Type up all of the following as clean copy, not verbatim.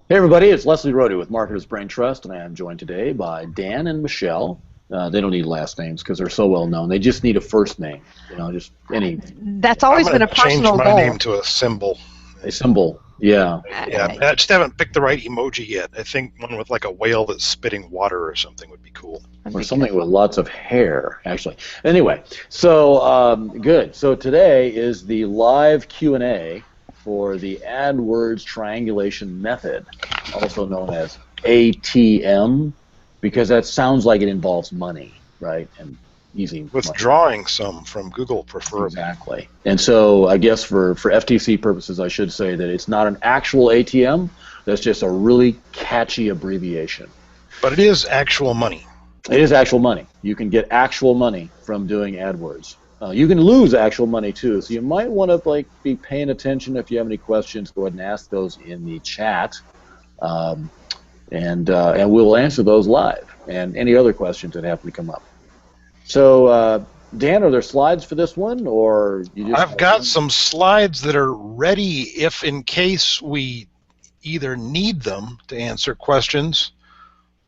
Hey everybody, it's Leslie Rohde with Marketers Brain Trust, and I am joined today by Dan and Michelle. They don't need last names because they're so well known. They just need a first name, just any That's I'm always going been to a change personal my name goal. to a symbol. a symbol. Yeah, Yeah, Uh, I just haven't picked the right emoji yet. I think one with like a whale that's spitting water or something would be cool. that'd or be something good. with lots of hair, actually. Anyway, so good. So today is the live Q&A for the Adwords Triangulation Method, also known as ATM, because that sounds like it involves money, right? And easy money. Withdrawing some from Google, preferably. Exactly. And so I guess for FTC purposes, I should say that it's not an actual ATM. That's just a really catchy abbreviation. But it is actual money. It is actual money. You can get actual money from doing AdWords. You can lose actual money too, so you might want to be paying attention. If you have any questions, go ahead and ask those in the chat, um, and we'll answer those live. And any other questions that happen to come up. So, Dan, are there slides for this one, or you just? I've got some slides that are ready if in case we either need them to answer questions,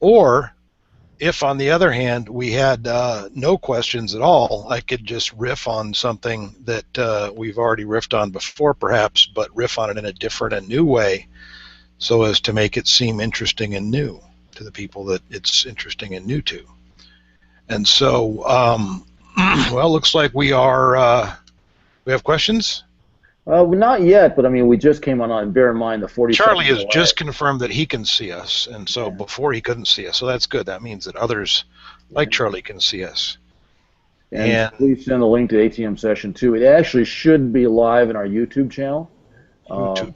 or if, on the other hand, we had no questions at all, I could just riff on something that we've already riffed on before, perhaps, but riff on it in a different and new way so as to make it seem interesting and new to the people that it's interesting and new to. And so, well, looks like we have questions? Well, not yet, but I mean, we just came on. Bear in mind the 40. Charlie has just confirmed that he can see us, and so before he couldn't see us, so that's good. That means that others like Charlie can see us. And please send the link to ATM session 2. It actually should be live in our YouTube channel.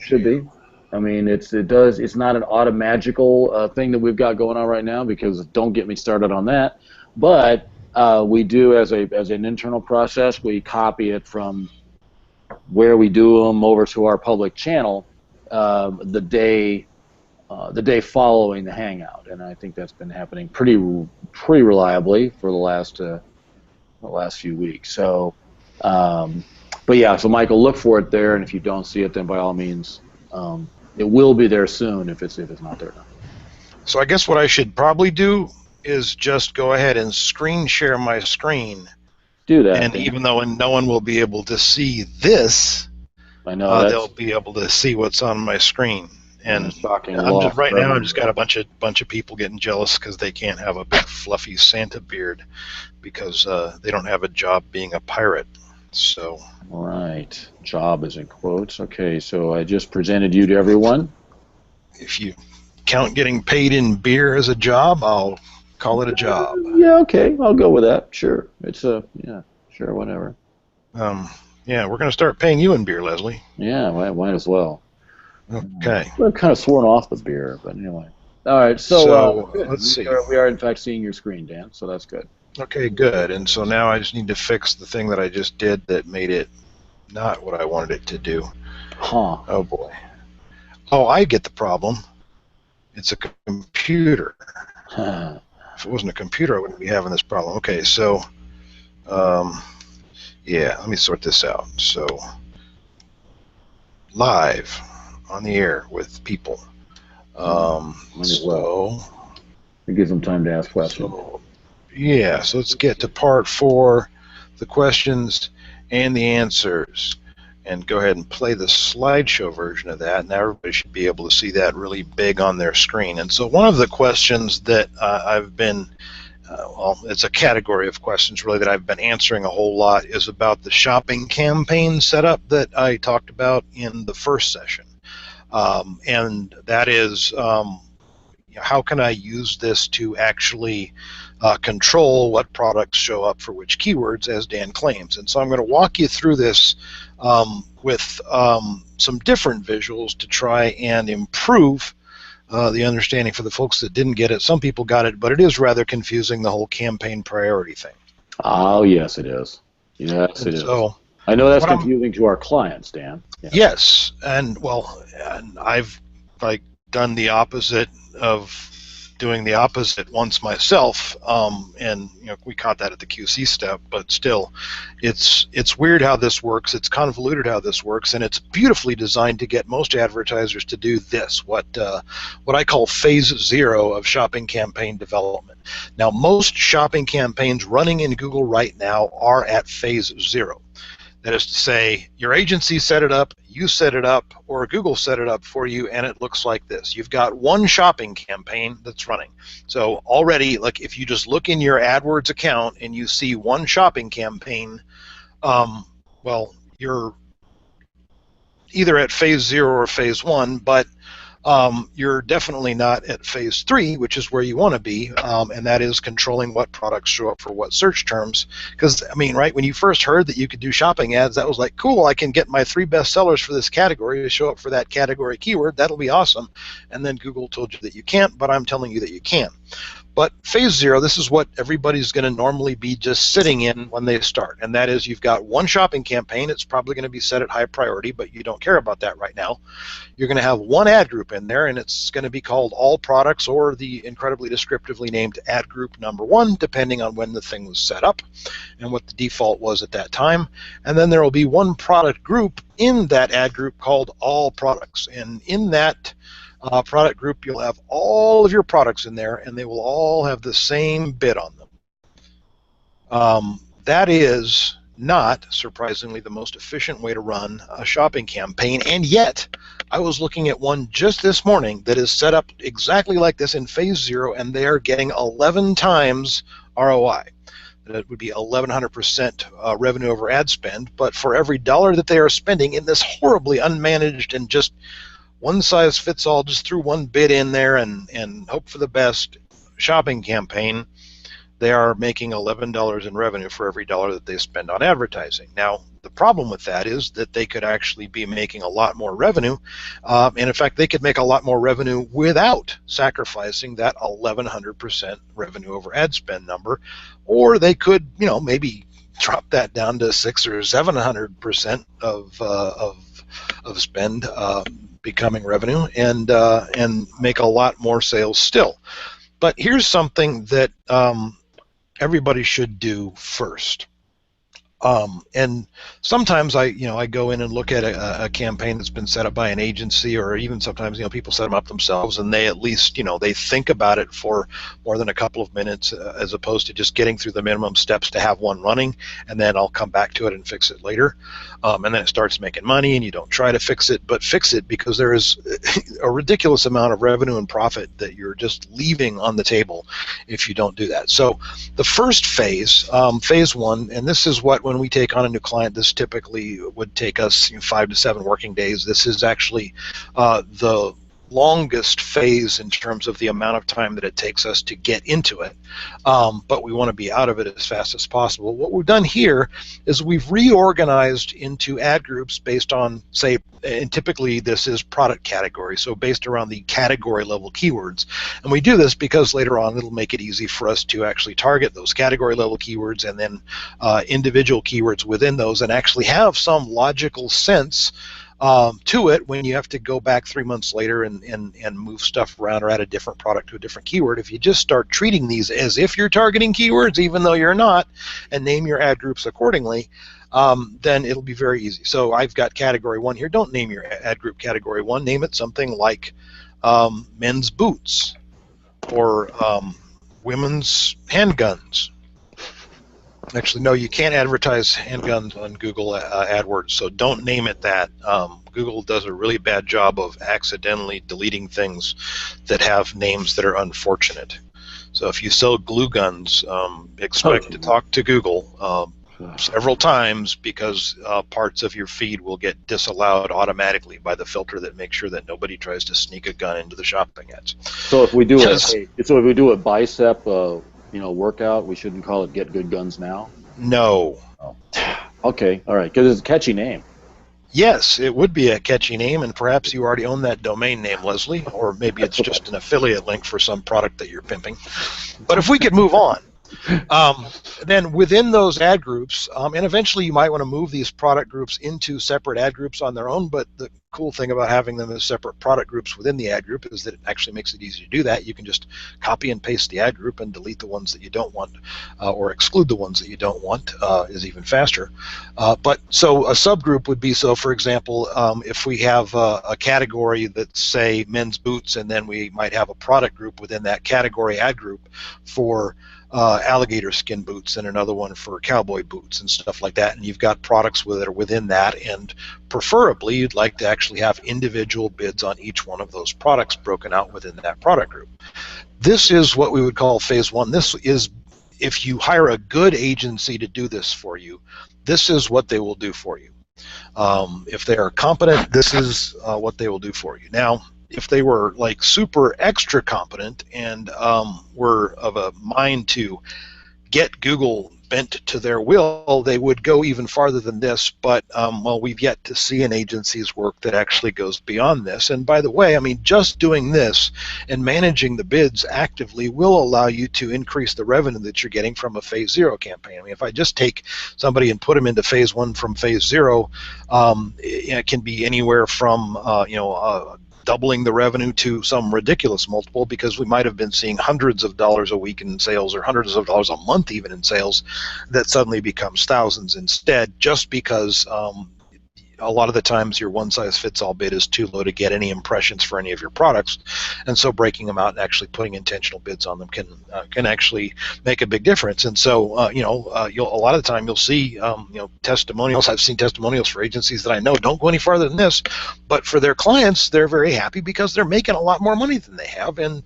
Should be. I mean, it's not an automagical thing that we've got going on right now, because don't get me started on that. But we do, as an internal process, we copy it from where we do them over to our public channel the day following the Hangout, and I think that's been happening pretty reliably for the last few weeks. So, but yeah, so Michael, look for it there, and if you don't see it, then by all means, it will be there soon if it's not there now. So I guess what I should probably do is just go ahead and screen share my screen. Do that. And even though no one will be able to see this, I know they'll be able to see what's on my screen. And shocking. I'm just got a bunch of people getting jealous because they can't have a big fluffy Santa beard because they don't have a job being a pirate. So. Right. Job is in quotes. Okay, so I just presented you to everyone. If you count getting paid in beer as a job, I'll call it a job. Yeah, okay, I'll go with that. Sure. It's yeah, sure, whatever. Yeah, we're going to start paying you in beer, Leslie. Yeah, might as well. Okay. We're kind of sworn off the beer, but anyway. All right, so let's see. We are in fact seeing your screen, Dan, so that's good. Okay, good. And so now I just need to fix the thing that I just did that made it not what I wanted it to do. Huh. Oh, boy. Oh, I get the problem. It's a computer. If it wasn't a computer, I wouldn't be having this problem. Okay, so, yeah, let me sort this out. So, live on the air with people. It gives them time to ask questions. Yeah, so let's get to part 4, the questions and the answers, and go ahead and play the slideshow version of that. Now everybody should be able to see that really big on their screen. And so one of the questions that I've been, well, it's a category of questions really that I've been answering a whole lot is about the shopping campaign setup that I talked about in the first session. And that is, how can I use this to actually control what products show up for which keywords, as Dan claims. And so I'm going to walk you through this with some different visuals to try and improve the understanding for the folks that didn't get it. Some people got it, but it is rather confusing, the whole campaign priority thing. Oh, yes, it is. Yes, it is. So, I know that's confusing to our clients, Dan. Yeah. Yes, and well, and I've done the opposite of doing the opposite once myself, and we caught that at the QC step. But still, it's weird how this works. It's convoluted how this works, and it's beautifully designed to get most advertisers to do this, what I call phase 0 of shopping campaign development. Now, most shopping campaigns running in Google right now are at phase 0. That is to say, your agency set it up, you set it up, or Google set it up for you, and it looks like this. You've got one shopping campaign that's running. So already, like if you just look in your AdWords account and you see one shopping campaign, well, you're either at phase 0 or phase 1, but you're definitely not at phase 3, which is where you want to be, and that is controlling what products show up for what search terms. Because, I mean, right, when you first heard that you could do shopping ads, that was like, cool, I can get my 3 best sellers for this category to show up for that category keyword. That'll be awesome. And then Google told you that you can't, but I'm telling you that you can. But phase 0, this is what everybody's going to normally be just sitting in when they start, and that is you've got one shopping campaign. It's probably going to be set at high priority, but you don't care about that right now. You're going to have one ad group in there, and it's going to be called all products or the incredibly descriptively named ad group number 1, depending on when the thing was set up and what the default was at that time. And then there will be one product group in that ad group called all products, and in that product group, you'll have all of your products in there, and they will all have the same bid on them. That is not, surprisingly, the most efficient way to run a shopping campaign, and yet I was looking at one just this morning that is set up exactly like this in phase 0, and they are getting 11 times ROI. That would be 1,100% revenue over ad spend, but for every dollar that they are spending in this horribly unmanaged and just one size fits all, just threw one bid in there and hope for the best shopping campaign, they are making $11 in revenue for every dollar that they spend on advertising. Now, the problem with that is that they could actually be making a lot more revenue, and in fact, they could make a lot more revenue without sacrificing that 1,100% revenue over ad spend number, or they could, maybe drop that down to 600 or 700% of spend becoming revenue, and make a lot more sales still. But here's something that everybody should do first. And sometimes I go in and look at a campaign that's been set up by an agency, or even sometimes people set them up themselves, and they at least they think about it for more than a couple of minutes, as opposed to just getting through the minimum steps to have one running, and then I'll come back to it and fix it later. And then it starts making money, and you don't try to fix it, but fix it, because there is a ridiculous amount of revenue and profit that you're just leaving on the table if you don't do that. So the first phase, phase 1, and this is what, when we take on a new client, this typically would take us 5 to 7 working days. This is actually the longest phase in terms of the amount of time that it takes us to get into it, but we want to be out of it as fast as possible. What we've done here is we've reorganized into ad groups based on, say, and typically this is product category, so based around the category level keywords. And we do this because later on it'll make it easy for us to actually target those category level keywords and then individual keywords within those, and actually have some logical sense to it when you have to go back 3 months later and move stuff around or add a different product to a different keyword. If you just start treating these as if you're targeting keywords, even though you're not, and name your ad groups accordingly, then it'll be very easy. So I've got category 1 here. Don't name your ad group category 1. Name it something like men's boots, or women's handguns. Actually, no, you can't advertise handguns on Google AdWords, so don't name it that. Google does a really bad job of accidentally deleting things that have names that are unfortunate. So if you sell glue guns, expect to talk to Google several times, because parts of your feed will get disallowed automatically by the filter that makes sure that nobody tries to sneak a gun into the shopping ads. So if we do a bicep workout, we shouldn't call it Get Good Guns Now? No. Oh. Okay, all right, because it's a catchy name. Yes, it would be a catchy name, and perhaps you already own that domain name, Leslie, or maybe it's just an affiliate link for some product that you're pimping. But if we could move on. Then within those ad groups, and eventually you might want to move these product groups into separate ad groups on their own, but the cool thing about having them as separate product groups within the ad group is that it actually makes it easy to do that. You can just copy and paste the ad group and delete the ones that you don't want, or exclude the ones that you don't want, is even faster. But so a subgroup would be, so for example, if we have a category that's, say, men's boots, and then we might have a product group within that category ad group for alligator skin boots, and another one for cowboy boots and stuff like that, and you've got products that are within that, and preferably you'd like to actually have individual bids on each one of those products broken out within that product group. This is what we would call phase one. This is, if you hire a good agency to do this for you, this is what they will do for you. If they are competent, this is what they will do for you. Now, if they were like super extra competent and were of a mind to get Google bent to their will, they would go even farther than this. But well, we've yet to see an agency's work that actually goes beyond this. And by the way, I mean, just doing this and managing the bids actively will allow you to increase the revenue that you're getting from a phase zero campaign. I mean, if I just take somebody and put them into phase one from phase zero, it can be anywhere from doubling the revenue to some ridiculous multiple, because we might have been seeing hundreds of dollars a week in sales, or hundreds of dollars a month even in sales, that suddenly becomes thousands instead, just because a lot of the times your one-size-fits-all bid is too low to get any impressions for any of your products, and so breaking them out and actually putting intentional bids on them can actually make a big difference. And so a lot of the time you'll see testimonials. I've seen testimonials for agencies that I know don't go any farther than this, but for their clients they're very happy because they're making a lot more money than they have. And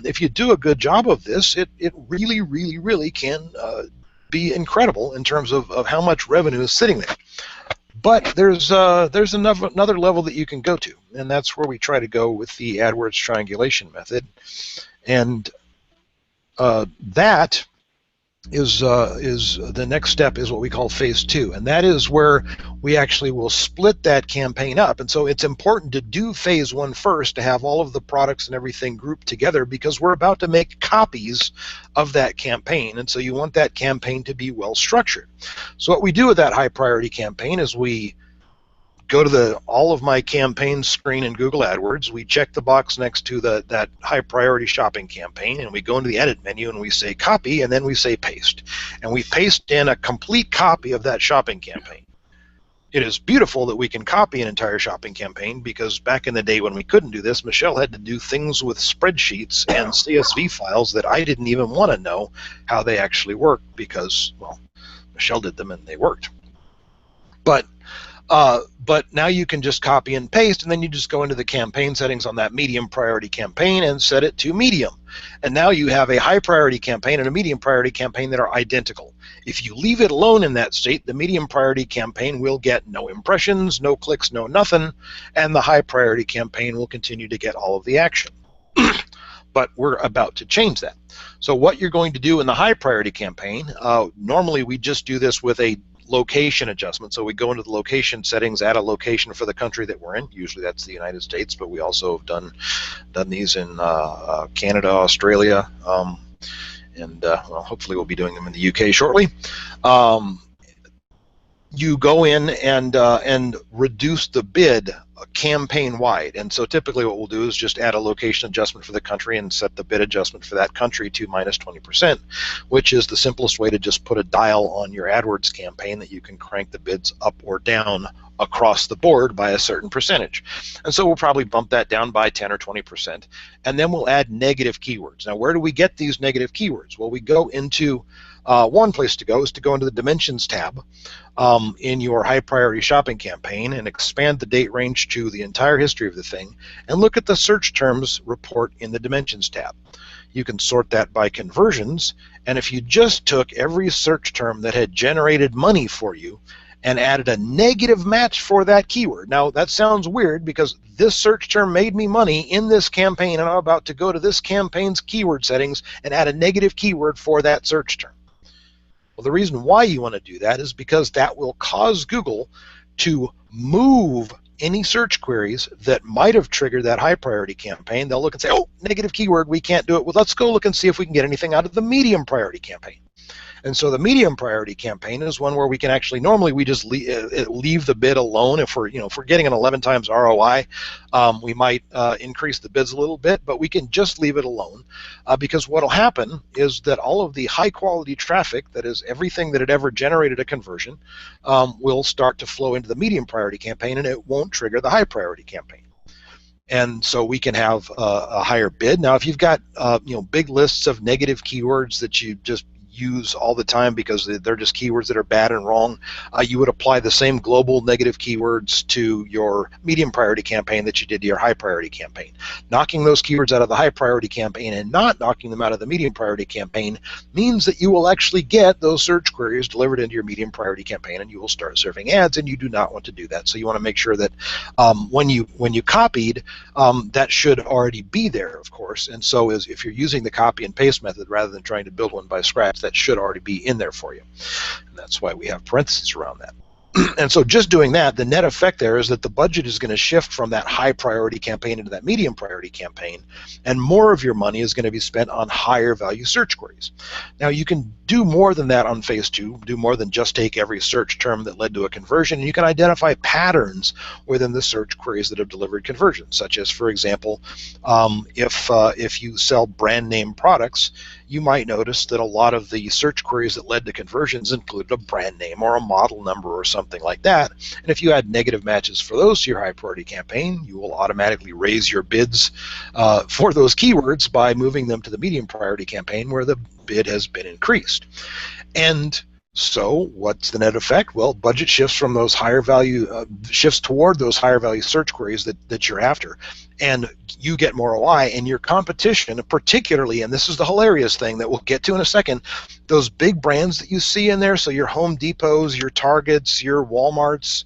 if you do a good job of this, it really, really, really can be incredible in terms of how much revenue is sitting there. But there's another level that you can go to, and that's where we try to go with the Adwords Triangulation Method, and that is the next step is what we call phase two, and that is where we actually will split that campaign up. And so it's important to do phase one first, to have all of the products and everything grouped together, because we're about to make copies of that campaign, and so you want that campaign to be well structured. So what we do with that high priority campaign is we go to the all of my campaigns screen in Google AdWords, we check the box next to that high priority shopping campaign, and we go into the edit menu and we say copy, and then we say paste, and we paste in a complete copy of that shopping campaign. It is beautiful that we can copy an entire shopping campaign, because back in the day when we couldn't do this, Michelle had to do things with spreadsheets and CSV files that I didn't even want to know how they actually worked, because, well, Michelle did them and they worked. But now you can just copy and paste, and then you just go into the campaign settings on that medium priority campaign and set it to medium. And now you have a high priority campaign and a medium priority campaign that are identical. If you leave it alone in that state, the medium priority campaign will get no impressions, no clicks, no nothing, and the high priority campaign will continue to get all of the action. But we're about to change that. So what you're going to do in the high priority campaign, normally we just do this with a location adjustment. So we go into the location settings, add a location for the country that we're in. Usually that's the United States, but we also have done these in Canada, Australia, and well, hopefully we'll be doing them in the UK shortly. You go in and reduce the bid campaign-wide, and so typically what we'll do is just add a location adjustment for the country and set the bid adjustment for that country to minus 20%, which is the simplest way to just put a dial on your AdWords campaign that you can crank the bids up or down across the board by a certain percentage. And so we'll probably bump that down by 10 or 20%, and then we'll add negative keywords. Now, where do we get these negative keywords? Well, we go into one place to go is to go into the Dimensions tab in your high priority shopping campaign and expand the date range to the entire history of the thing, and look at the search terms report in the Dimensions tab. You can sort that by conversions, and if you just took every search term that had generated money for you and added a negative match for that keyword. Now that sounds weird, because this search term made me money in this campaign, and I'm about to go to this campaign's keyword settings and add a negative keyword for that search term. Well, the reason why you want to do that is because that will cause Google to move any search queries that might have triggered that high priority campaign. They'll look and say, oh, negative keyword, we can't do it. Well, let's go look and see if we can get anything out of the medium priority campaign. And so the medium priority campaign is one where we can actually, normally we just leave the bid alone. If we're, if we're getting an 11 times ROI, we might increase the bids a little bit, but we can just leave it alone because what will happen is that all of the high quality traffic, that is everything that had ever generated a conversion, will start to flow into the medium priority campaign, and it won't trigger the high priority campaign. And so we can have a higher bid. Now, if you've got big lists of negative keywords that you just use all the time because they're just keywords that are bad and wrong, you would apply the same global negative keywords to your medium priority campaign that you did to your high priority campaign. Knocking those keywords out of the high priority campaign and not knocking them out of the medium priority campaign means that you will actually get those search queries delivered into your medium priority campaign, and you will start serving ads, and you do not want to do that. So you want to make sure that when you copied, that should already be there, of course. And so if you're using the copy and paste method rather than trying to build one by scratch, that should already be in there for you. And that's why we have parentheses around that. And so just doing that, the net effect there is that the budget is going to shift from that high priority campaign into that medium priority campaign, and more of your money is going to be spent on higher value search queries. Now, you can do more than that on phase 2, do more than just take every search term that led to a conversion, and you can identify patterns within the search queries that have delivered conversions, such as, for example, if you sell brand name products, you might notice that a lot of the search queries that led to conversions included a brand name or a model number or something like that. And if you add negative matches for those to your high priority campaign, you will automatically raise your bids for those keywords by moving them to the medium priority campaign where the bid has been increased. And so what's the net effect? Well, budget shifts from those higher value, shifts toward those higher value search queries that you're after. And you get more ROI, and your competition, particularly, and this is the hilarious thing that we'll get to in a second, those big brands that you see in there, so your Home Depots, your Targets, your Walmarts,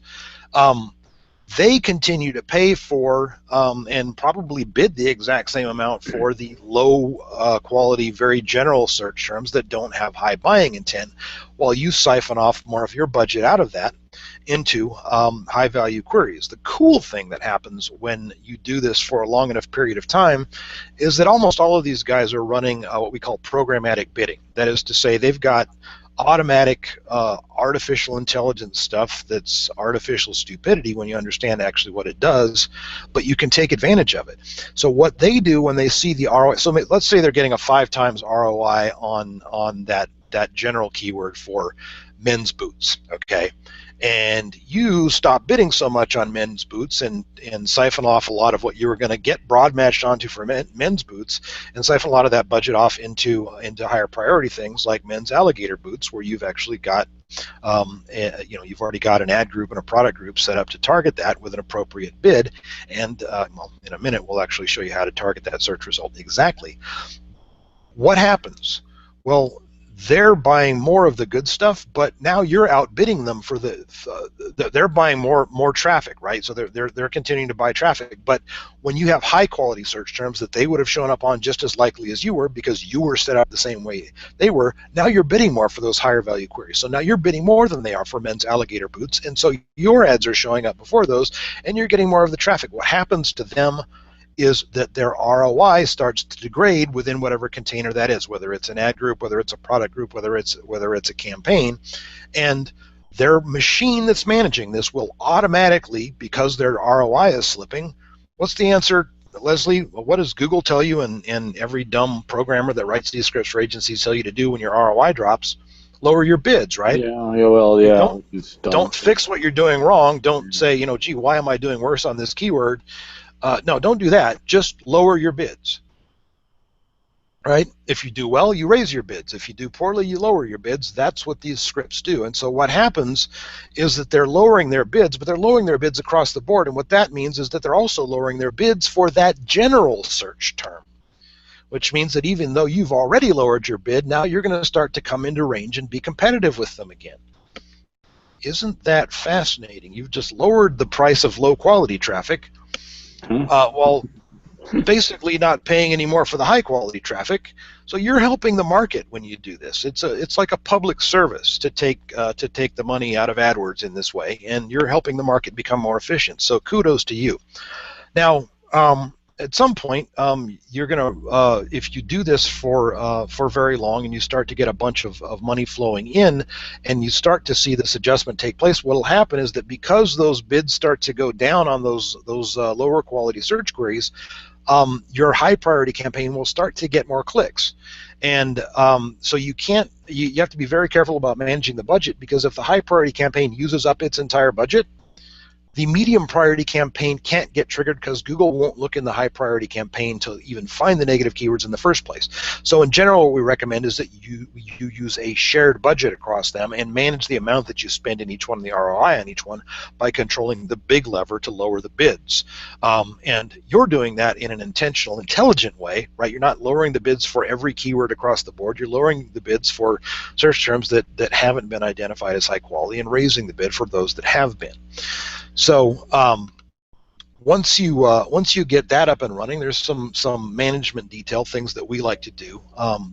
they continue to pay for and probably bid the exact same amount for the low quality, very general search terms that don't have high buying intent, while you siphon off more of your budget out of that into high value queries. The cool thing that happens when you do this for a long enough period of time is that almost all of these guys are running what we call programmatic bidding. That is to say, they've got automatic artificial intelligence stuff that's artificial stupidity when you understand actually what it does, but you can take advantage of it. So what they do when they see the ROI, so let's say they're getting a 5 times ROI on that general keyword for men's boots, okay? And you stop bidding so much on men's boots and siphon off a lot of what you were going to get broad matched onto for men's boots, and siphon a lot of that budget off into higher priority things like men's alligator boots, where you've actually got you've already got an ad group and a product group set up to target that with an appropriate bid. And well, in a minute we'll actually show you how to target that search result exactly. What happens? Well, they're buying more of the good stuff, but now you're outbidding them for they're buying more traffic, right? So they're continuing to buy traffic. But when you have high quality search terms that they would have shown up on just as likely as you were, because you were set up the same way they were, now you're bidding more for those higher value queries. So now you're bidding more than they are for men's alligator boots, and so your ads are showing up before those, and you're getting more of the traffic. What happens to them is that their ROI starts to degrade within whatever container that is, whether it's an ad group, whether it's a product group, whether it's a campaign, and their machine that's managing this will automatically, because their ROI is slipping. What's the answer, Leslie? Well, what does Google tell you, and every dumb programmer that writes these scripts for agencies tell you to do when your ROI drops? Lower your bids, right? Yeah. Don't fix what you're doing wrong. Don't say, gee, why am I doing worse on this keyword? No, don't do that. Just lower your bids, right? If you do well, you raise your bids. If you do poorly, you lower your bids. That's what these scripts do. And so what happens is that they're lowering their bids, but they're lowering their bids across the board. And what that means is that they're also lowering their bids for that general search term, which means that even though you've already lowered your bid, now you're going to start to come into range and be competitive with them again. Isn't that fascinating? You've just lowered the price of low quality traffic. Well, basically not paying any more for the high quality traffic. So you're helping the market when you do this. It's like a public service to take the money out of AdWords in this way, and you're helping the market become more efficient. So kudos to you. Now, at some point, you're gonna if you do this for very long, and you start to get a bunch of money flowing in, and you start to see this adjustment take place, what'll happen is that because those bids start to go down on those lower quality search queries, your high priority campaign will start to get more clicks. And so you have to be very careful about managing the budget, because if the high priority campaign uses up its entire budget, the medium priority campaign can't get triggered because Google won't look in the high priority campaign to even find the negative keywords in the first place. So in general, what we recommend is that you use a shared budget across them and manage the amount that you spend in each one and the ROI on each one by controlling the big lever to lower the bids. And you're doing that in an intentional, intelligent way, right? You're not lowering the bids for every keyword across the board. You're lowering the bids for search terms that haven't been identified as high quality and raising the bid for those that have been. So once you get that up and running, there's some management detail things that we like to do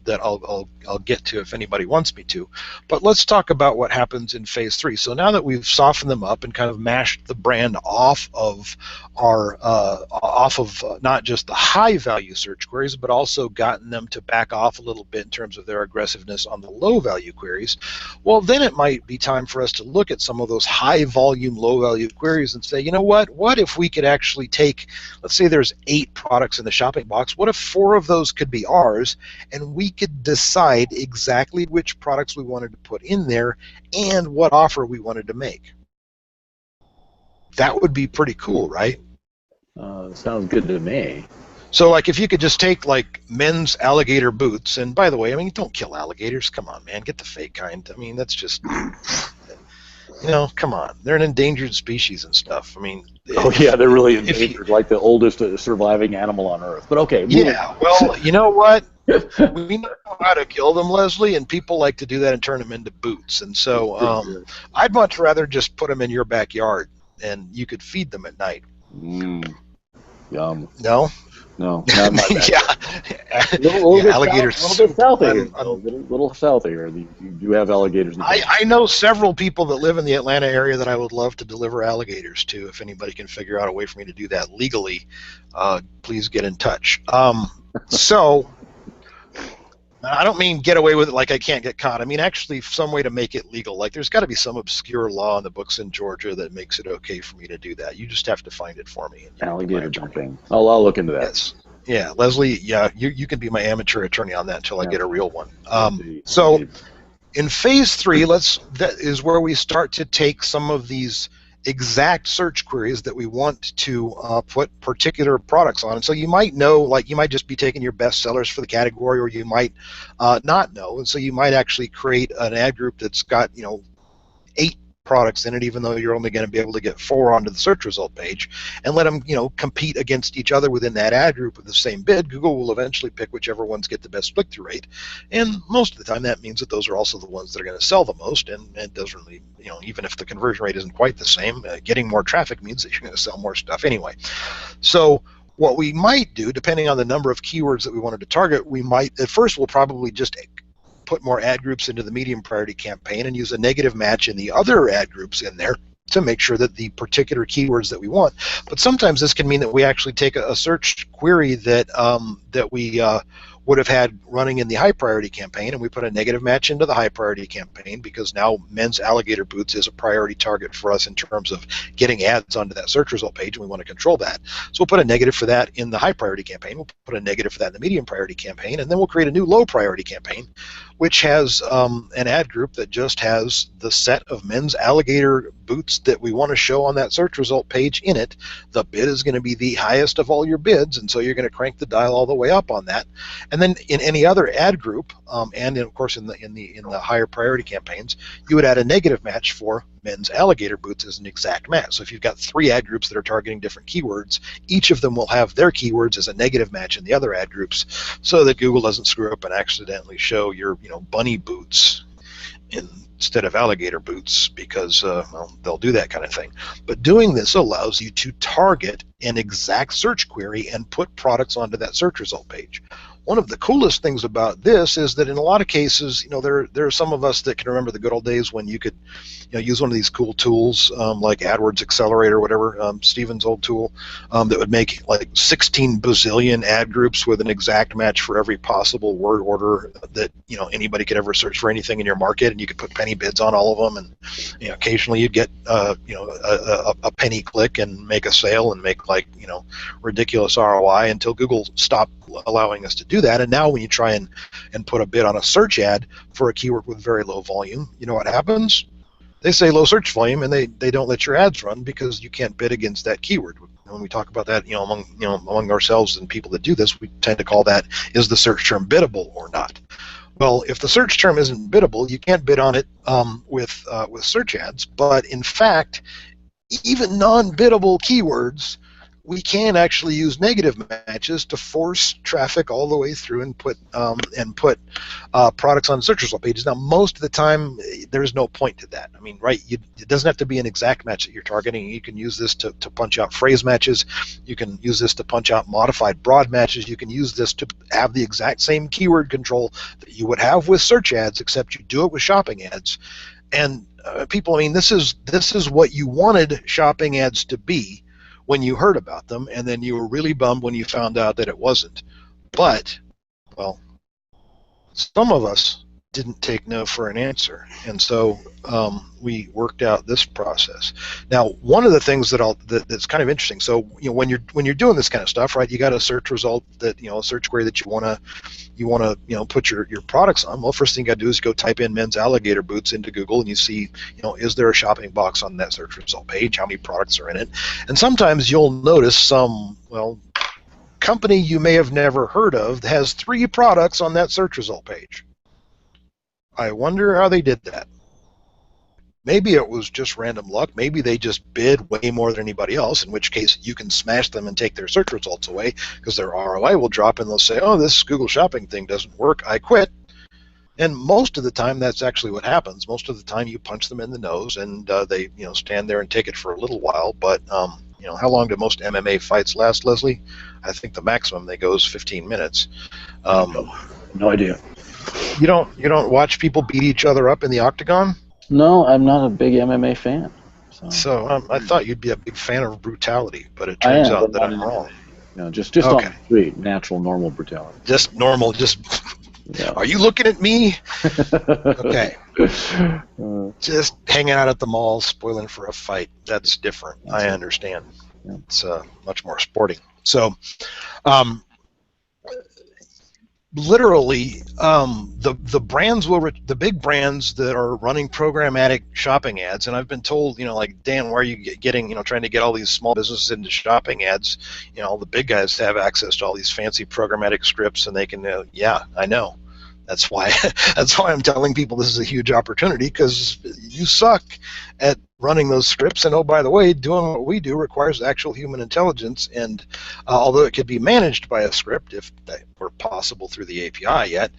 that I'll get to if anybody wants me to. But let's talk about what happens in phase 3. So now that we've softened them up and kind of mashed the brand off of our not just the high value search queries, but also gotten them to back off a little bit in terms of their aggressiveness on the low value queries, well, then it might be time for us to look at some of those high volume, low value queries and say, you know what if we could actually take, let's say there's 8 products in the shopping box, what if 4 of those could be ours, and we could decide exactly which products we wanted to put in there and what offer we wanted to make? That would be pretty cool, right? Sounds good to me. So, like, if you could just take, like, men's alligator boots, and by the way, I mean, don't kill alligators. Come on, man, get the fake kind. I mean, that's just, you know, come on. They're an endangered species and stuff. I mean, oh yeah, they're really endangered, like the oldest surviving animal on Earth. But okay. Yeah, well, you know what? We know how to kill them, Leslie, and people like to do that and turn them into boots. And so I'd much rather just put them in your backyard, and you could feed them at night. Yum. No? No, not my backyard. Alligators. A little bit south of here. Little south of here. You do have alligators. I know several people that live in the Atlanta area that I would love to deliver alligators to. If anybody can figure out a way for me to do that legally, please get in touch. So I don't mean get away with it like I can't get caught. I mean actually some way to make it legal. Like there's got to be some obscure law in the books in Georgia that makes it okay for me to do that. You just have to find it for me. Alligator jumping. I'll look into that. Yes. Yeah, Leslie, yeah, you can be my amateur attorney on that until I get a real one. So in phase 3, that is where we start to take some of these exact search queries that we want to put particular products on. And so you might know, like you might just be taking your best sellers for the category, or you might not know. And so you might actually create an ad group that's got, 8 products in it, even though you're only going to be able to get 4 onto the search result page, and let them, compete against each other within that ad group with the same bid. Google will eventually pick whichever ones get the best click-through rate, and most of the time that means that those are also the ones that are going to sell the most, and it doesn't really, even if the conversion rate isn't quite the same, getting more traffic means that you're going to sell more stuff anyway. So what we might do, depending on the number of keywords that we wanted to target, we might, at first we'll probably just put more ad groups into the medium priority campaign and use a negative match in the other ad groups in there to make sure that the particular keywords that we want. But sometimes this can mean that we actually take a search query that we would have had running in the high priority campaign, and we put a negative match into the high priority campaign because now men's alligator boots is a priority target for us in terms of getting ads onto that search result page, and we want to control that. So we'll put a negative for that in the high priority campaign, we'll put a negative for that in the medium priority campaign, and then we'll create a new low priority campaign, which has an ad group that just has the set of men's alligator boots that we want to show on that search result page in it. The bid is going to be the highest of all your bids, and so you're going to crank the dial all the way up on that. And then in any other ad group, and of course in the higher priority campaigns, you would add a negative match for men's alligator boots as an exact match. So if you've got 3 ad groups that are targeting different keywords, each of them will have their keywords as a negative match in the other ad groups, so that Google doesn't screw up and accidentally show your bunny boots instead of alligator boots because well, they'll do that kind of thing. But doing this allows you to target an exact search query and put products onto that search result page. One of the coolest things about this is that in a lot of cases, there are some of us that can remember the good old days when you could use one of these cool tools like Adwords Accelerator or whatever, Steven's old tool, that would make like 16 bazillion ad groups with an exact match for every possible word order that anybody could ever search for anything in your market, and you could put penny bids on all of them, and occasionally you'd get a penny click and make a sale and make like ridiculous ROI until Google stopped allowing us to do that. And now when you try and put a bid on a search ad for a keyword with very low volume, you know what happens? They say low search volume, and they don't let your ads run because you can't bid against that keyword. When we talk about that, among ourselves and people that do this, we tend to call that, is the search term biddable or not? Well, if the search term isn't biddable, you can't bid on it with search ads. But in fact, even non-biddable keywords, we can actually use negative matches to force traffic all the way through and put products on search result pages. Now, most of the time, there's no point to that. I mean, right? It doesn't have to be an exact match that you're targeting. You can use this to punch out phrase matches. You can use this to punch out modified broad matches. You can use this to have the exact same keyword control that you would have with search ads, except you do it with shopping ads. And people, I mean, this is what you wanted shopping ads to be when you heard about them, and then you were really bummed when you found out that it wasn't. But, well, some of us didn't take no for an answer, and so we worked out this process. Now, one of the things that's kind of interesting. So, when you're doing this kind of stuff, right? You got a search result that a search query that you want to put your products on. Well, first thing you got to do is go type in men's alligator boots into Google, and you see is there a shopping box on that search result page? How many products are in it? And sometimes you'll notice some company you may have never heard of that has 3 products on that search result page. I wonder how they did that. Maybe it was just random luck. Maybe they just bid way more than anybody else, in which case you can smash them and take their search results away because their ROI will drop, and they'll say, oh, this Google shopping thing doesn't work, I quit. And most of the time, that's actually what happens. Most of the time, you punch them in the nose, and they stand there and take it for a little while. But how long do most MMA fights last, Leslie? I think the maximum they go is 15 minutes. No idea. You don't watch people beat each other up in the octagon? No, I'm not a big MMA fan. So I thought you'd be a big fan of brutality, but it turns out that I'm wrong. No, just okay. On the street, natural, normal brutality. Just normal, yeah. Are you looking at me? Okay. Just hanging out at the mall, spoiling for a fight. That's different. I understand. Yeah. It's much more sporting. So, literally, the brands the big brands that are running programmatic shopping ads, and I've been told, like, Dan, where are you getting, trying to get all these small businesses into shopping ads? The big guys have access to all these fancy programmatic scripts, and they can, yeah, I know. That's why I'm telling people this is a huge opportunity, because you suck at running those scripts, and oh, by the way, doing what we do requires actual human intelligence, and although it could be managed by a script if that were possible through the API yet,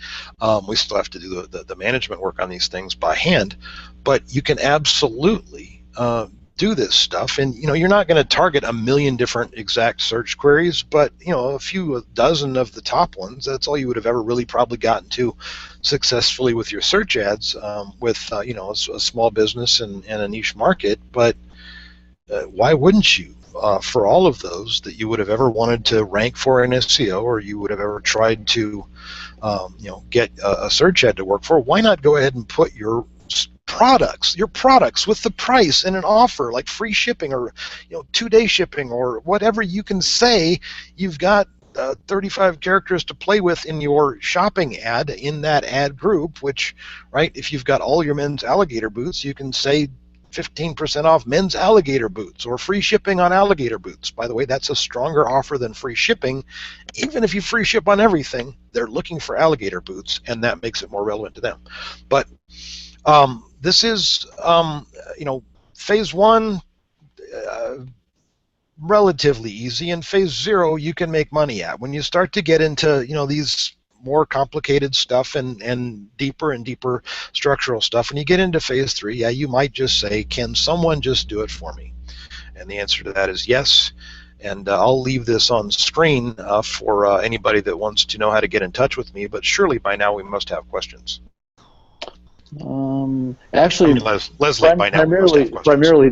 we still have to do the management work on these things by hand. But you can absolutely do this stuff, and you're not going to target a million different exact search queries, but a few dozen of the top ones. That's all you would have ever really probably gotten to successfully with your search ads with a small business and a niche market. But why wouldn't you for all of those that you would have ever wanted to rank for in SEO, or you would have ever tried to get a search ad to work for? Why not go ahead and put your products with the price and an offer like free shipping or 2-day shipping or whatever you can say? You've got 35 characters to play with in your shopping ad in that ad group, which, right, if you've got all your men's alligator boots, you can say 15% off men's alligator boots or free shipping on alligator boots. By the way, that's a stronger offer than free shipping. Even if you free ship on everything, they're looking for alligator boots, and that makes it more relevant to them. But this is, phase 1, relatively easy, and phase 0 you can make money at. When you start to get into, these more complicated stuff and deeper and deeper structural stuff, and you get into phase 3, yeah, you might just say, can someone just do it for me? And the answer to that is yes. And I'll leave this on screen for anybody that wants to know how to get in touch with me, but surely by now we must have questions. Actually, Leslie, by now we must have questions. primarily,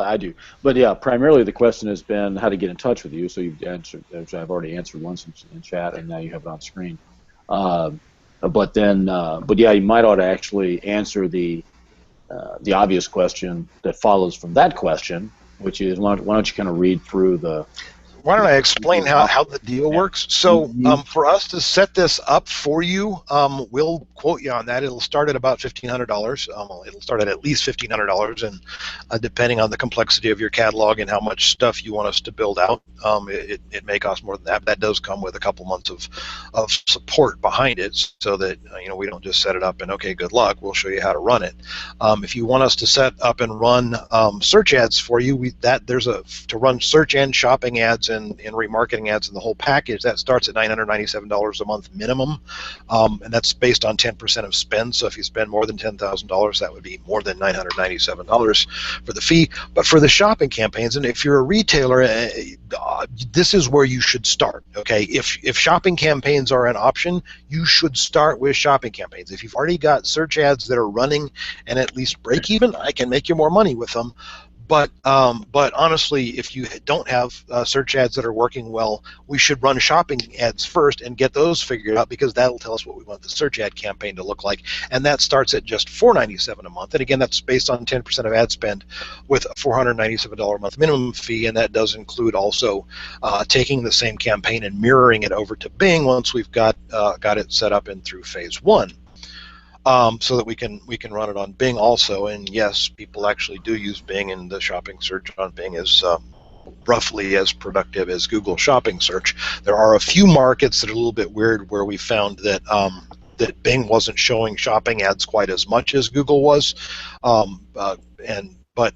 I do. But yeah, primarily the question has been how to get in touch with you. So you've answered, which I've already answered once in chat, and now you have it on screen. But yeah, you might ought to actually answer the obvious question that follows from that question, which is why don't you kind of read through the. Why don't I explain how the deal works? So for us to set this up for you, we'll quote you on that. It'll start at about $1,500. It'll start at least $1,500, and depending on the complexity of your catalog and how much stuff you want us to build out, it may cost more than that. But that does come with a couple months of support behind it, so that we don't just set it up and okay, good luck. We'll show you how to run it. If you want us to set up and run search ads for you, to run search and shopping ads and remarketing ads and the whole package, that starts at $997 a month minimum, and that's based on 10% of spend. So if you spend more than $10,000, that would be more than $997 for the fee. But for the shopping campaigns, and if you're a retailer, this is where you should start. Okay, if shopping campaigns are an option, you should start with shopping campaigns. If you've already got search ads that are running and at least break even, I can make you more money with them. But honestly, if you don't have search ads that are working well, we should run shopping ads first and get those figured out, because that'll tell us what we want the search ad campaign to look like. And that starts at just $497 a month. And again, that's based on 10% of ad spend with a $497 a month minimum fee. And that does include also taking the same campaign and mirroring it over to Bing once we've got it set up and through phase 1. So that we can run it on Bing also. And yes, people actually do use Bing, and the shopping search on Bing is roughly as productive as Google shopping search. There are a few markets that are a little bit weird where we found that that Bing wasn't showing shopping ads quite as much as Google was, but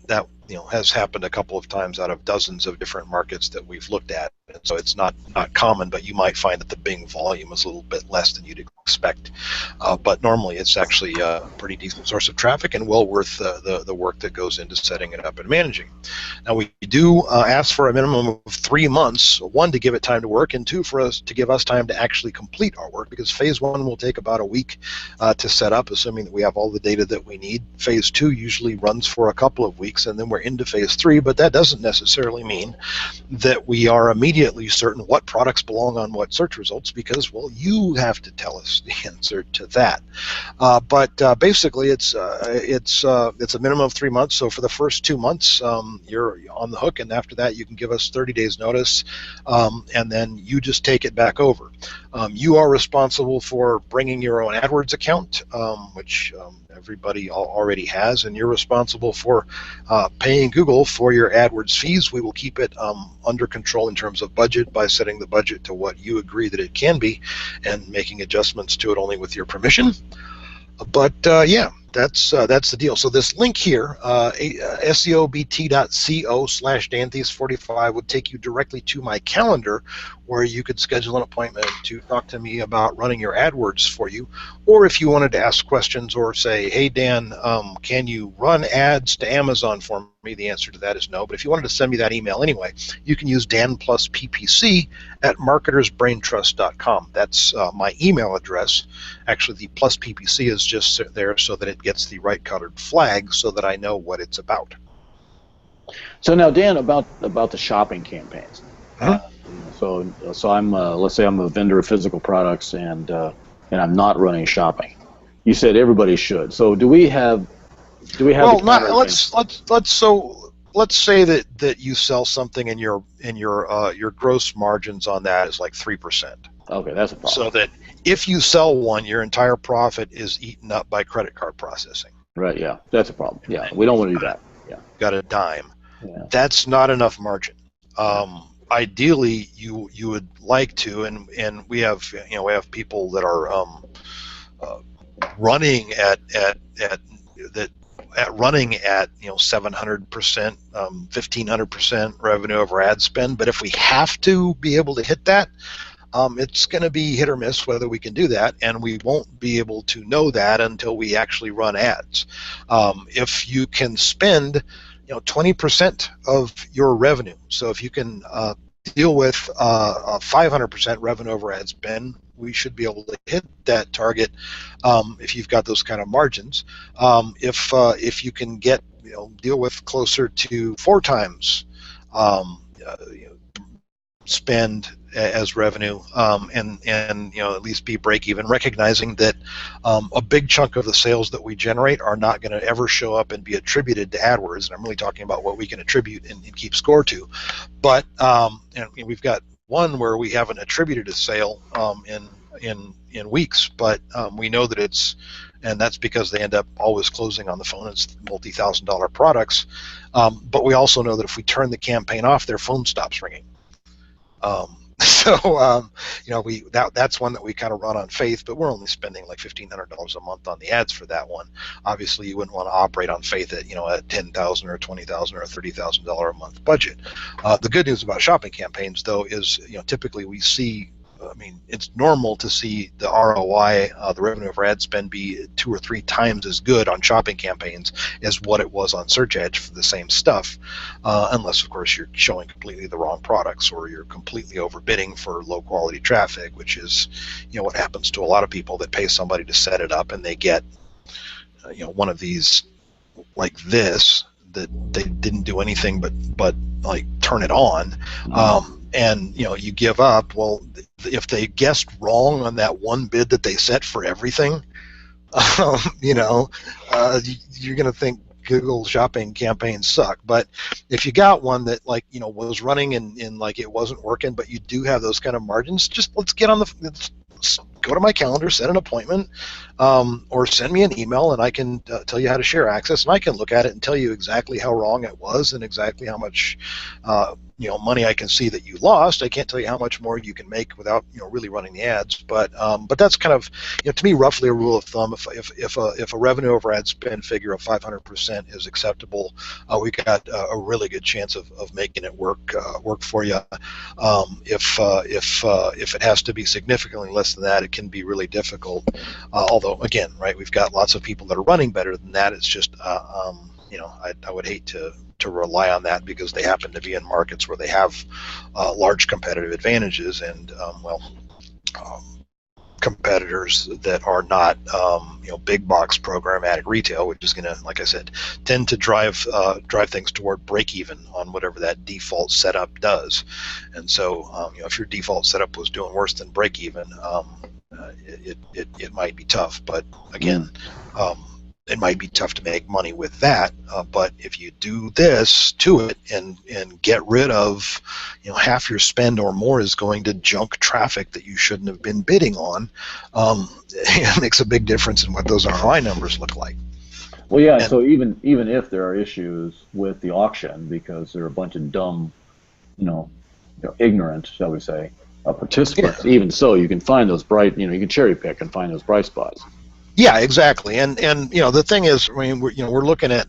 that has happened a couple of times out of dozens of different markets that we've looked at. And so it's not common, but you might find that the Bing volume is a little bit less than you'd expect. But normally it's actually a pretty decent source of traffic and well worth the work that goes into setting it up and managing. Now we do ask for a minimum of 3 months, 1 to give it time to work, and 2 for us to give us time to actually complete our work, because phase 1 will take about a week to set up, assuming that we have all the data that we need. Phase 2 usually runs for a couple of weeks, and then we're into phase 3, but that doesn't necessarily mean that we are immediately certain what products belong on what search results, because, well, you have to tell us the answer to that. But basically, it's a minimum of 3 months. So for the first 2 months, you're on the hook, and after that, you can give us 30 days notice, and then you just take it back over. You are responsible for bringing your own AdWords account, which everybody already has, and you're responsible for paying Google for your AdWords fees. We will keep it under control in terms of budget by setting the budget to what you agree that it can be and making adjustments to it only with your permission. But yeah, that's the deal. So this link here, seobt.co/dantheis45, would take you directly to my calendar, where you could schedule an appointment to talk to me about running your AdWords for you. Or if you wanted to ask questions or say, hey Dan, can you run ads to Amazon for me? The answer to that is no. But if you wanted to send me that email anyway, you can use danplusppc@marketersbraintrust.com. That's my email address. Actually, the plus PPC is just there so that it gets the right colored flag so that I know what it's about. So now, Dan, about the shopping campaigns. So I'm let's say I'm a vendor of physical products, and I'm not running shopping. You said everybody should. So do we have? Well, let's say that you sell something and your gross margins on that is like 3%. Okay, that's a problem. So that if you sell one, your entire profit is eaten up by credit card processing. Right. Yeah, that's a problem. Yeah, we don't want to do that. Yeah. Got a dime. Yeah. That's not enough margin. Ideally, you would like to, and we have people that are running at 700%, 1,500% revenue over ad spend. But if we have to be able to hit that, it's going to be hit or miss whether we can do that, and we won't be able to know that until we actually run ads. If you can spend 20% of your revenue, so if you can deal with a 500% revenue over ad spend, we should be able to hit that target if you've got those kind of margins. If you can get deal with closer to 4 times spend as revenue, and at least be break even, recognizing that a big chunk of the sales that we generate are not going to ever show up and be attributed to AdWords, and I'm really talking about what we can attribute and keep score to. But and we've got one where we haven't attributed a sale in weeks, but we know that it's, and that's because they end up always closing on the phone. It's multi-$1,000 products, but we also know that if we turn the campaign off, their phone stops ringing. That's one that we kind of run on faith, but we're only spending like $1,500 a month on the ads for that one. Obviously, you wouldn't want to operate on faith at at $10,000 or $20,000 or $30,000 a month budget. The good news about shopping campaigns, though, is typically we see. It's normal to see the ROI, the revenue over ad spend, be 2 or 3 times as good on shopping campaigns as what it was on search ads for the same stuff, unless, of course, you're showing completely the wrong products or you're completely overbidding for low-quality traffic, which is, what happens to a lot of people that pay somebody to set it up, and they get, one of these like this that they didn't do anything but like turn it on. And you give up. Well, if they guessed wrong on that one bid that they set for everything, you're going to think Google shopping campaigns suck. But if you got one that was running and like it wasn't working, but you do have those kind of margins, just let's go to my calendar, set an appointment, or send me an email, and I can tell you how to share access, and I can look at it and tell you exactly how wrong it was and exactly how much money I can see that you lost. I can't tell you how much more you can make without really running the ads, but that's kind of to me roughly a rule of thumb. If a revenue over ad spend figure of 500% is acceptable, we got a really good chance of making it work for you. If it has to be significantly less than that, it can be really difficult. Although again, right, we've got lots of people that are running better than that. It's just I would hate to rely on that because they happen to be in markets where they have large competitive advantages and competitors that are not big box programmatic retail, which is going to, like I said, tend to drive things toward break even on whatever that default setup does. And so if your default setup was doing worse than break even, it might be tough. But again, it might be tough to make money with that, but if you do this to it and get rid of half your spend or more is going to junk traffic that you shouldn't have been bidding on, it makes a big difference in what those ROI numbers look like. Well, yeah, and so even if there are issues with the auction because there are a bunch of dumb, ignorant, shall we say, participants, even so, you can find those bright, you can cherry pick and find those bright spots. Yeah, exactly, and the thing is, we're looking at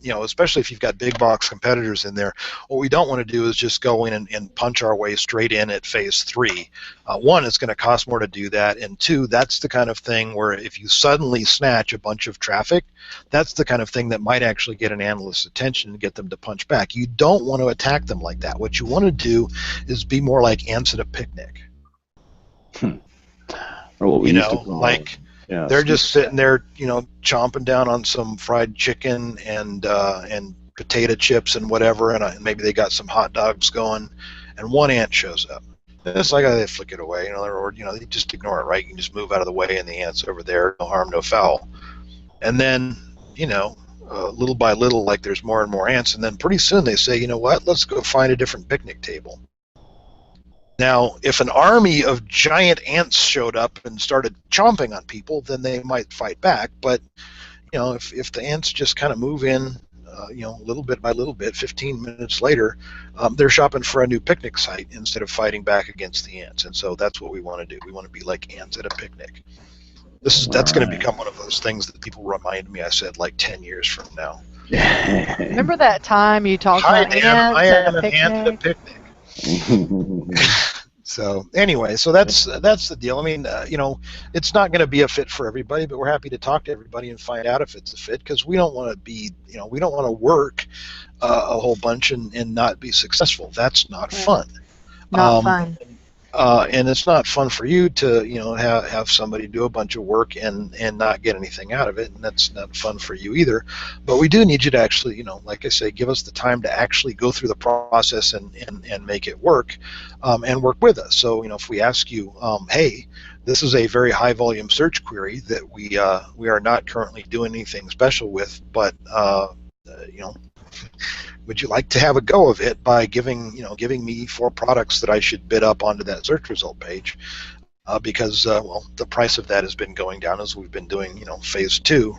especially if you've got big box competitors in there, what we don't want to do is just go in and punch our way straight in at phase 3. One, it's going to cost more to do that, and 2, that's the kind of thing where if you suddenly snatch a bunch of traffic, that's the kind of thing that might actually get an analyst's attention and get them to punch back. You don't want to attack them like that. What you want to do is be more like ants at a picnic. Or what we used to call Yeah, they're just sitting there, chomping down on some fried chicken and potato chips and whatever, and maybe they got some hot dogs going, and one ant shows up. It's like they flick it away, or they just ignore it, right? You can just move out of the way, and the ant's over there, no harm, no foul. And then, little by little, like there's more and more ants, and then pretty soon they say, you know what? Let's go find a different picnic table. Now, if an army of giant ants showed up and started chomping on people, then they might fight back. But, if the ants just kind of move in, little bit by little bit, 15 minutes later, they're shopping for a new picnic site instead of fighting back against the ants. And so that's what we want to do. We want to be like ants at a picnic. That's going to become one of those things that people remind me I said like 10 years from now. Remember that time you talked about ants I am at a an ant at a picnic. So anyway, so that's the deal. I mean, it's not going to be a fit for everybody, but we're happy to talk to everybody and find out if it's a fit, because we don't want to be, we don't want to work a whole bunch and not be successful. That's not fun. Not fun. And it's not fun for you to, have somebody do a bunch of work and not get anything out of it, and that's not fun for you either. But we do need you to actually, like I say, give us the time to actually go through the process and make it work, and work with us. So, if we ask you, hey, this is a very high volume search query that we are not currently doing anything special with, but would you like to have a go of it by giving me 4 products that I should bid up onto that search result page, because the price of that has been going down as we've been doing phase 2.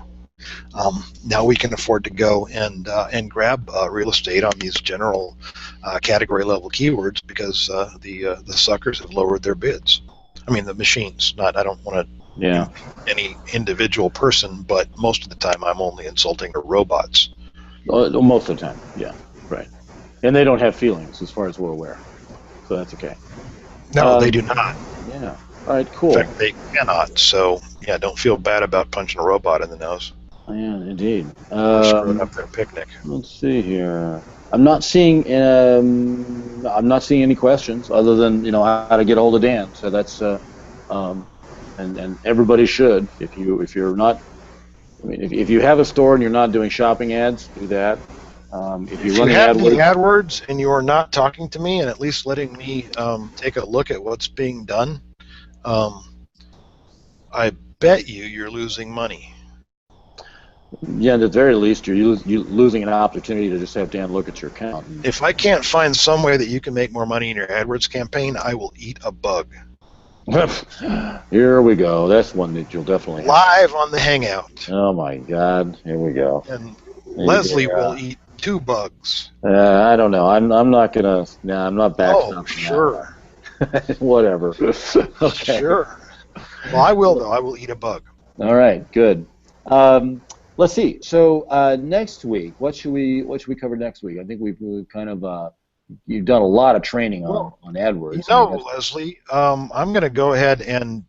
Now we can afford to go and grab real estate on these general category level keywords, because the suckers have lowered their bids. I mean, the machines. I don't want to any individual person, but most of the time I'm only insulting the robots. Most of the time, yeah, right. And they don't have feelings, as far as we're aware, so that's okay. No, they do not. Yeah. All right, cool. In fact, they cannot. So, yeah, don't feel bad about punching a robot in the nose. Yeah, indeed. Screwing up their picnic. Let's see here. I'm not seeing any questions other than how to get a hold of Dan. So that's and everybody should, if you're not. I mean, if you have a store and you're not doing shopping ads, do that. If you have AdWords and you are not talking to me and at least letting me take a look at what's being done, I bet you're losing money. Yeah, at the very least, you're losing an opportunity to just have Dan look at your account. If I can't find some way that you can make more money in your AdWords campaign, I will eat a bug. Here we go. That's one that you'll definitely live on the Hangout. Oh my God! Here we go. And Leslie will eat 2 bugs. I don't know. I'm not gonna. No, I'm not back. Oh, sure. Whatever. Okay. Sure. Well, I will though. I will eat a bug. All right. Good. Let's see. So next week, what should we cover next week? I think we've kind of. You've done a lot of training on AdWords. Leslie, I'm going to go ahead and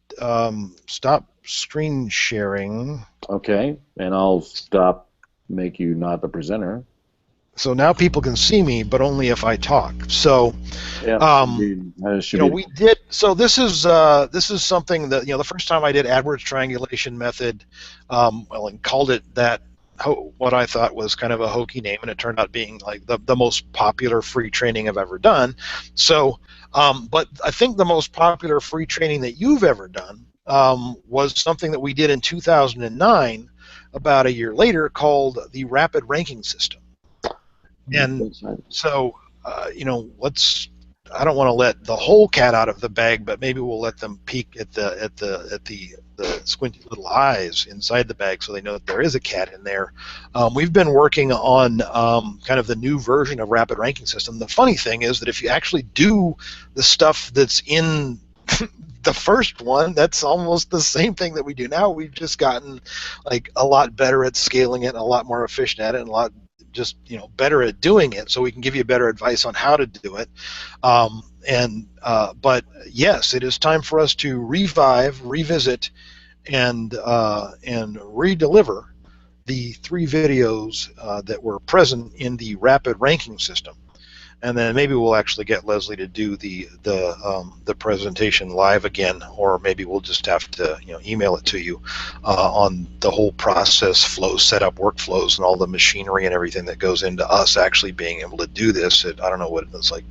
stop screen sharing. Okay, and I'll make you not the presenter. So now people can see me, but only if I talk. So, we did. So this is something that the first time I did Adwords Triangulation Method, and called it that. What I thought was kind of a hokey name, and it turned out being like the most popular free training I've ever done. So, but I think the most popular free training that you've ever done was something that we did in 2009, about a year later, called the Rapid Ranking System. And so, I don't want to let the whole cat out of the bag, but maybe we'll let them peek at the squinty little eyes inside the bag, so they know that there is a cat in there. We've been working on kind of the new version of Rapid Ranking System. The funny thing is that if you actually do the stuff that's in the first one, that's almost the same thing that we do now. We've just gotten like a lot better at scaling it, and a lot more efficient at it, and a lot just better at doing it, so we can give you better advice on how to do it. But yes, it is time for us to revisit, and redeliver the 3 videos that were present in the Rapid Ranking System. And then maybe we'll actually get Leslie to do the presentation live again, or maybe we'll just have to email it to you on the whole process flow, setup workflows, and all the machinery and everything that goes into us actually being able to do this. I don't know what it's like.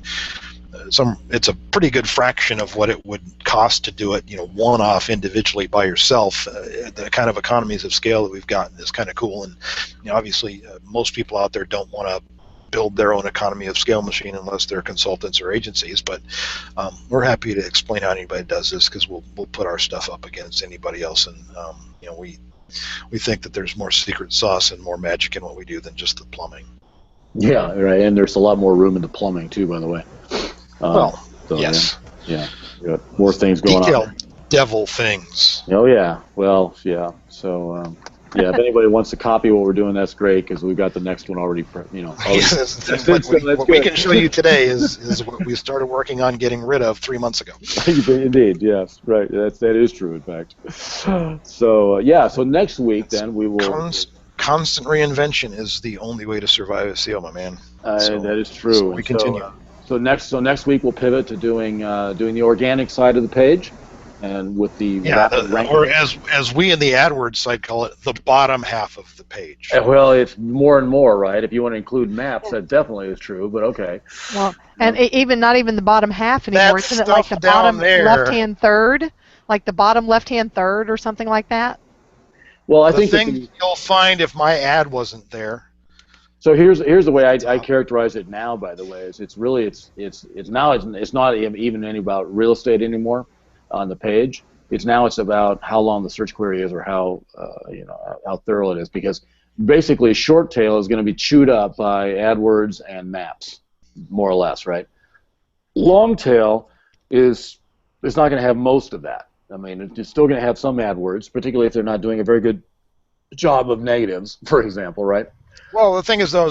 It's a pretty good fraction of what it would cost to do it, one-off individually by yourself. The kind of economies of scale that we've gotten is kind of cool, and obviously most people out there don't want to build their own economy of scale machine unless they're consultants or agencies, but we're happy to explain how anybody does this, because we'll put our stuff up against anybody else, and we think that there's more secret sauce and more magic in what we do than just the plumbing. Yeah, right, and there's a lot more room in the plumbing too, by the way. Yes. Yeah. More things going on. Detailed devil things. Oh yeah. Well, yeah. So Yeah, if anybody wants to copy what we're doing, that's great because we've got the next one already. What we can show you today is what we started working on getting rid of 3 months ago. Indeed, yes, right. That is true, in fact. So yeah, so next week then we will. Constant reinvention is the only way to survive SEO, my man. That is true. So we continue. So next week we'll pivot to doing the organic side of the page, and with the rapid ranking. Or as we in the AdWords site call it, the bottom half of the page. Well, it's more and more, right? If you want to include maps, that definitely is true. But okay. Well, and not even the bottom half anymore. Isn't it like the bottom left-hand third, like the bottom left-hand third or something like that? Well, I think the thing you'll find if my ad wasn't there. So here's the way I characterize it now. By the way, is it's not even any about real estate anymore on the page. It's about how long the search query is or how how thorough it is, because basically short tail is going to be chewed up by AdWords and maps, more or less, right? Long tail is not going to have most of that. I mean, it's still going to have some AdWords, particularly if they're not doing a very good job of negatives, for example, right? Well, the thing is, though,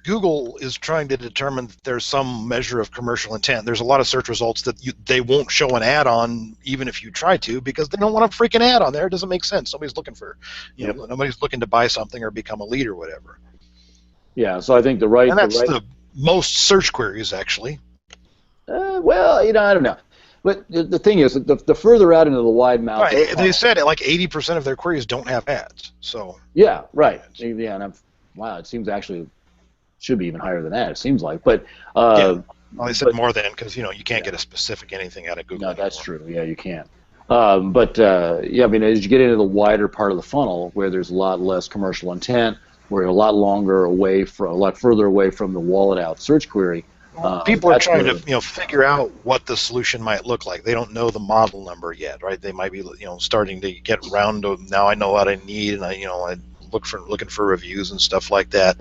Google is trying to determine that there's some measure of commercial intent. There's a lot of search results that they won't show an ad on, even if you try to, because they don't want a freaking ad on there. It doesn't make sense. Nobody's looking for, nobody's looking to buy something or become a lead or whatever. Yeah, so I think and that's the most search queries, actually. Well, I don't know. But the thing is, the further out into the wide mouth. Right, they said like 80% of their queries don't have ads. So. Yeah, right. Yeah, and wow, it seems actually should be even higher than that. It seems like, but well, they said more than, because you can't get a specific anything out of Google. No, that's true. Yeah, you can't. Yeah, I mean, as you get into the wider part of the funnel, where there's a lot less commercial intent, where you're a lot further away from the wallet out search query. People are trying to figure out what the solution might look like. They don't know the model number yet, right? They might be starting to get around to, now I know what I need, and I looking for reviews and stuff like that.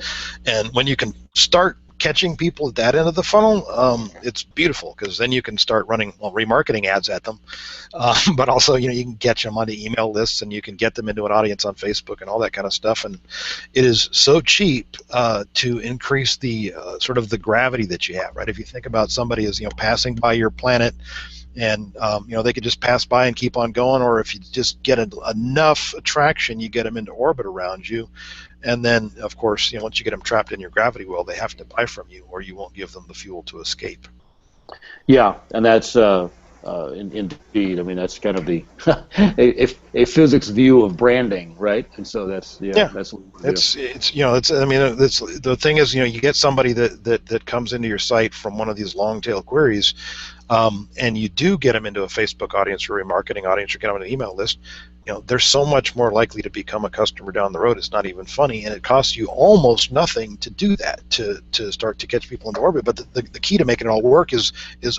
And when you can start catching people at that end of the funnel, it's beautiful, because then you can start running remarketing ads at them, but also you can catch them onto email lists, and you can get them into an audience on Facebook and all that kind of stuff. And it is so cheap to increase the sort of the gravity that you have, right? If you think about somebody as passing by your planet, and they could just pass by and keep on going, or if you just get enough attraction, you get them into orbit around you, and then of course once you get them trapped in your gravity well, they have to buy from you, or you won't give them the fuel to escape. Yeah, and that's indeed. I mean, that's kind of the a physics view of branding, right? And so that's that's what it's I mean, it's the thing is you get somebody that comes into your site from one of these long tail queries. And you do get them into a Facebook audience or a remarketing audience, or get them on an email list, they're so much more likely to become a customer down the road. It's not even funny, and it costs you almost nothing to do that, to start to catch people into orbit. But the key to making it all work is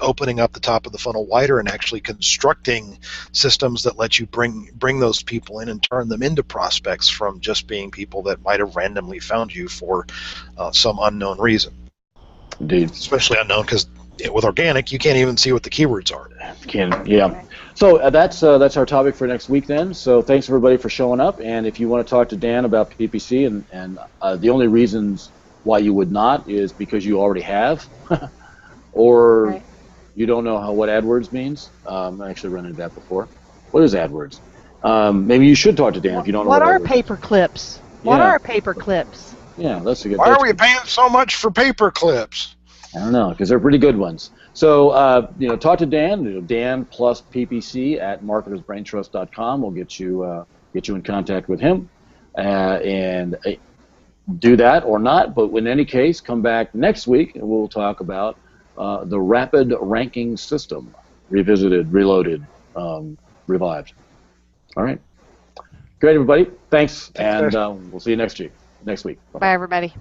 opening up the top of the funnel wider, and actually constructing systems that let you bring those people in and turn them into prospects from just being people that might have randomly found you for some unknown reason. Indeed. Especially unknown, because with organic, you can't even see what the keywords are. Yeah. So that's our topic for next week then. So thanks everybody for showing up. And if you want to talk to Dan about PPC, and the only reasons why you would not is because you already have, or you don't know what AdWords means. I actually run into that before. What is AdWords? Maybe you should talk to Dan if you don't know what are pay-per clips. What are pay-per clips? Yeah, that's a good. Why are we paying so much for paper clips? I don't know, because they're pretty good ones. So, talk to Dan. Dan plus PPC at marketersbraintrust.com will get you in contact with him, and do that or not. But in any case, come back next week and we'll talk about the rapid ranking system, revisited, reloaded, revived. All right. Great, everybody. Thanks, and we'll see you next week. Bye-bye. Bye, everybody.